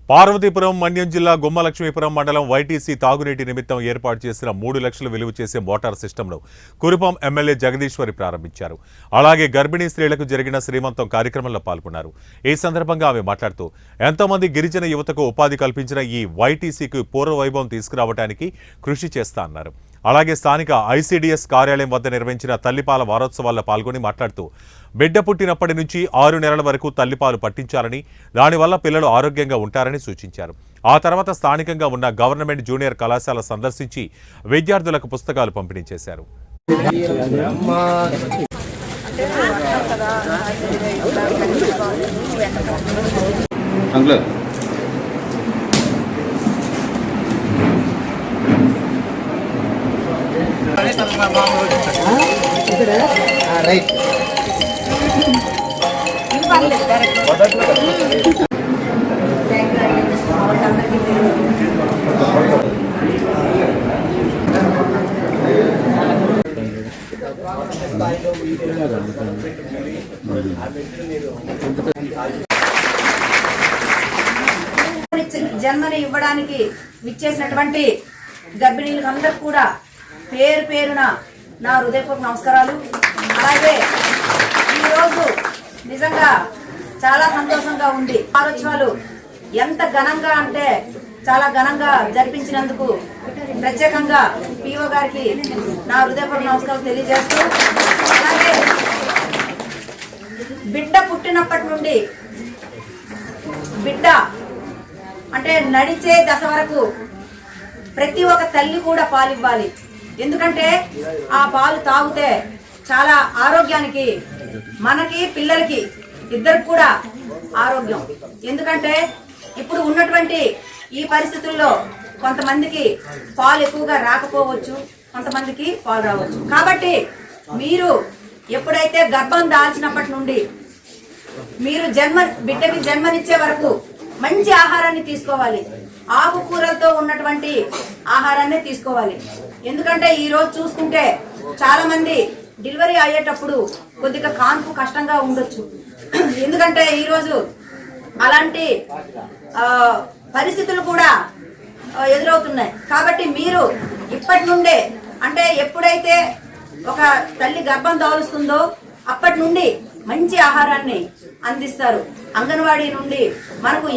పార్వతీపురం మన్యం జిల్లా గుమ్మలక్ష్మీపురం మండలం వైటీసీ తాగునీటి నిమిత్తం ఏర్పాటు చేసిన 3 లక్షలు విలువ చేసే మోటార్ సిస్టమ్ను కురుపాం ఎమ్మెల్యే జగదీశ్వరి ప్రారంభించారు. అలాగే గర్భిణీ స్త్రీలకు జరిగిన శ్రీమంతం కార్యక్రమంలో పాల్గొన్నారు. ఈ సందర్భంగా ఆమె మాట్లాడుతూ ఎంతోమంది గిరిజన యువతకు ఉపాధి కల్పించిన ఈ వైటీసీకి పూర్వ వైభవం తీసుకురావడానికి కృషి చేస్తా అన్నారు. అలాగే స్థానిక ఐసీడీఎస్ కార్యాలయం వద్ద నిర్వహించిన తల్లిపాల వారోత్సవాల్లో పాల్గొని మాట్లాడుతూ బిడ్డ పుట్టినప్పటి నుంచి 6 నెలల వరకు తల్లిపాలు పట్టించాలని, దానివల్ల పిల్లలు ఆరోగ్యంగా ఉంటారని సూచించారు. ఆ తర్వాత స్థానికంగా ఉన్న గవర్నమెంట్ జూనియర్ కళాశాల సందర్శించి విద్యార్థులకు పుస్తకాలు పంపిణీ చేశారు. రైట్ జన్మని ఇవ్వడానికి విచ్చేసినటువంటి గర్భిణీలకు అందరూ కూడా పేరు పేరున నా హృదయపూర్వక నమస్కారాలు. అలాగే ఈరోజు నిజంగా చాలా సంతోషంగా ఉంది. వారోత్సవాలు ఎంత ఘనంగా అంటే చాలా ఘనంగా జరిపించినందుకు ప్రత్యేకంగా పిఓ గారికి నా హృదయపూర్వక నమస్కారాలు తెలియజేస్తూ, అలాగే బిడ్డ పుట్టినప్పటి నుండి బిడ్డ అంటే నడిచే దశ వరకు ప్రతి ఒక్క తల్లి కూడా పాలు ఇవ్వాలి. ఎందుకంటే ఆ పాలు తాగితే చాలా ఆరోగ్యానికి, మనకి పిల్లలకి ఇద్దరికి కూడా ఆరోగ్యం. ఎందుకంటే ఇప్పుడు ఉన్నటువంటి ఈ పరిస్థితుల్లో కొంతమందికి పాలు ఎక్కువగా రాకపోవచ్చు, కొంతమందికి పాలు రావచ్చు. కాబట్టి మీరు ఎప్పుడైతే గర్భం దాల్చినప్పటి నుండి మీరు బిడ్డకి జన్మనిచ్చే వరకు మంచి ఆహారాన్ని తీసుకోవాలి. ఆకుకూరలతో ఉన్నటువంటి ఆహారాన్ని తీసుకోవాలి. ఎందుకంటే ఈ రోజు చూసుకుంటే చాలా మంది డెలివరీ అయ్యేటప్పుడు కొద్దిగా కాన్పు కష్టంగా ఉండొచ్చు. ఎందుకంటే ఈరోజు అలాంటి పరిస్థితులు కూడా ఎదురవుతున్నాయి. కాబట్టి మీరు ఇప్పటి నుండే, అంటే ఎప్పుడైతే ఒక తల్లి గర్భం దాలుస్తుందో అప్పటి నుండి మంచి ఆహారాన్ని అందిస్తారు. అంగన్వాడీ నుండి మనకు